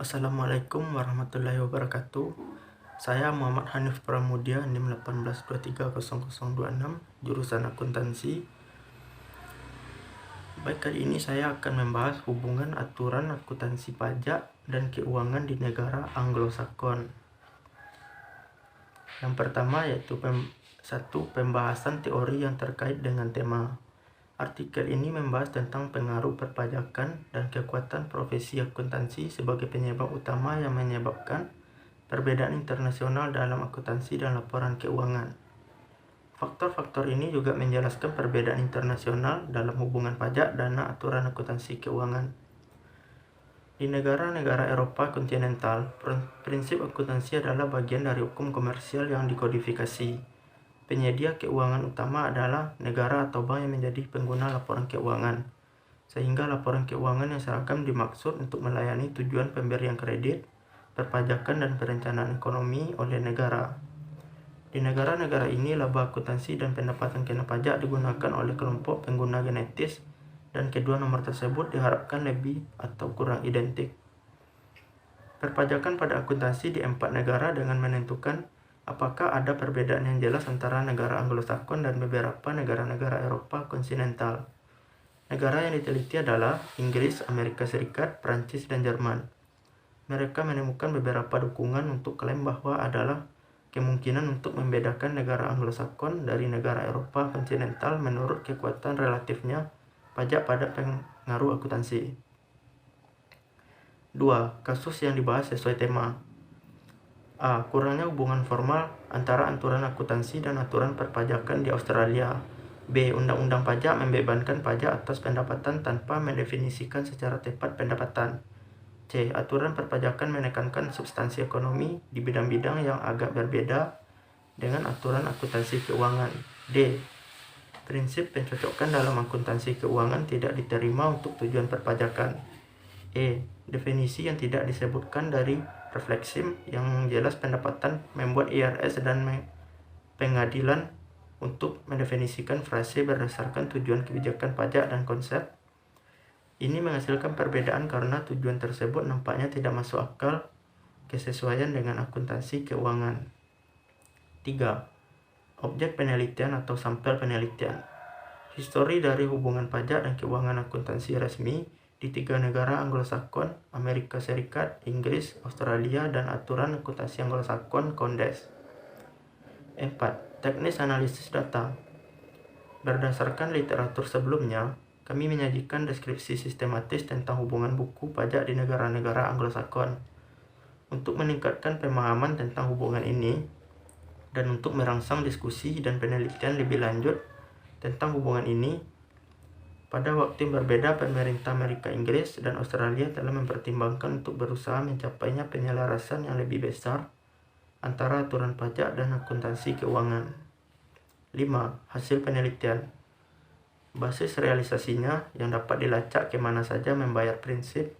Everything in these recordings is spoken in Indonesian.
Assalamualaikum warahmatullahi wabarakatuh. Saya Muhammad Hanif Pramudia, NIM 18230026, jurusan akuntansi. Baik, kali ini saya akan membahas hubungan aturan akuntansi pajak dan keuangan di negara Anglo-Saxon. Yang pertama yaitu pembahasan teori yang terkait dengan tema. Artikel ini membahas tentang pengaruh perpajakan dan kekuatan profesi akuntansi sebagai penyebab utama yang menyebabkan perbedaan internasional dalam akuntansi dan laporan keuangan. Faktor-faktor ini juga menjelaskan perbedaan internasional dalam hubungan pajak dan aturan akuntansi keuangan. Di negara-negara Eropa kontinental, prinsip akuntansi adalah bagian dari hukum komersial yang dikodifikasi. Penyedia keuangan utama adalah negara atau bank yang menjadi pengguna laporan keuangan, sehingga laporan keuangan yang seragam dimaksud untuk melayani tujuan pemberian kredit, perpajakan, dan perencanaan ekonomi oleh negara. Di negara-negara ini, laba akuntansi dan pendapatan kena pajak digunakan oleh kelompok pengguna genetis, dan kedua nomor tersebut diharapkan lebih atau kurang identik. Perpajakan pada akuntansi di 4 negara dengan menentukan apakah ada perbedaan yang jelas antara negara Anglo-Saxon dan beberapa negara-negara Eropa kontinental. Negara yang diteliti adalah Inggris, Amerika Serikat, Prancis, dan Jerman. Mereka menemukan beberapa dukungan untuk klaim bahwa adalah kemungkinan untuk membedakan negara Anglo-Saxon dari negara Eropa kontinental menurut kekuatan relatifnya pajak pada pengaruh akuntansi. 2. Kasus yang dibahas sesuai tema. A. Kurangnya hubungan formal antara aturan akuntansi dan aturan perpajakan di Australia. B. Undang-undang pajak membebankan pajak atas pendapatan tanpa mendefinisikan secara tepat pendapatan. C. Aturan perpajakan menekankan substansi ekonomi di bidang-bidang yang agak berbeda dengan aturan akuntansi keuangan. D. Prinsip pencocokan dalam akuntansi keuangan tidak diterima untuk tujuan perpajakan. E. Definisi yang tidak disebutkan dari refleksim yang jelas pendapatan membuat IRS dan pengadilan untuk mendefinisikan frase berdasarkan tujuan kebijakan pajak dan konsep. Ini menghasilkan perbedaan karena tujuan tersebut nampaknya tidak masuk akal kesesuaian dengan akuntansi keuangan. 3. Objek penelitian atau sampel penelitian. Histori dari hubungan pajak dan keuangan akuntansi resmi di 3 negara Anglo-Saxon, Amerika Serikat, Inggris, Australia, dan aturan akuntansi Anglo-Saxon Kondes. 4. Teknis analisis data. Berdasarkan literatur sebelumnya, kami menyajikan deskripsi sistematis tentang hubungan buku pajak di negara-negara Anglo-Saxon. Untuk meningkatkan pemahaman tentang hubungan ini, dan untuk merangsang diskusi dan penelitian lebih lanjut tentang hubungan ini, pada waktu yang berbeda, pemerintah Amerika, Inggris, dan Australia telah mempertimbangkan untuk berusaha mencapainya penyelarasan yang lebih besar antara aturan pajak dan akuntansi keuangan. 5. Hasil penelitian. Basis realisasinya yang dapat dilacak kemana saja membayar prinsip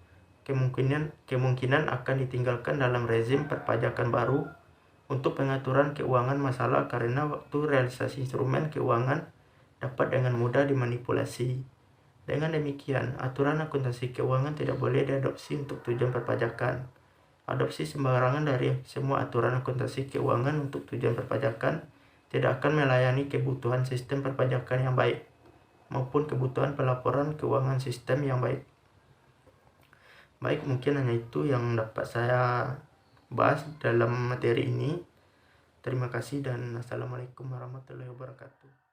kemungkinan akan ditinggalkan dalam rezim perpajakan baru untuk pengaturan keuangan masalah karena waktu realisasi instrumen keuangan dapat dengan mudah dimanipulasi. Dengan demikian, aturan akuntansi keuangan tidak boleh diadopsi untuk tujuan perpajakan. Adopsi sembarangan dari semua aturan akuntansi keuangan untuk tujuan perpajakan tidak akan melayani kebutuhan sistem perpajakan yang baik, maupun kebutuhan pelaporan keuangan sistem yang baik. Baik, mungkin hanya itu yang dapat saya bahas dalam materi ini. Terima kasih dan Assalamualaikum warahmatullahi wabarakatuh.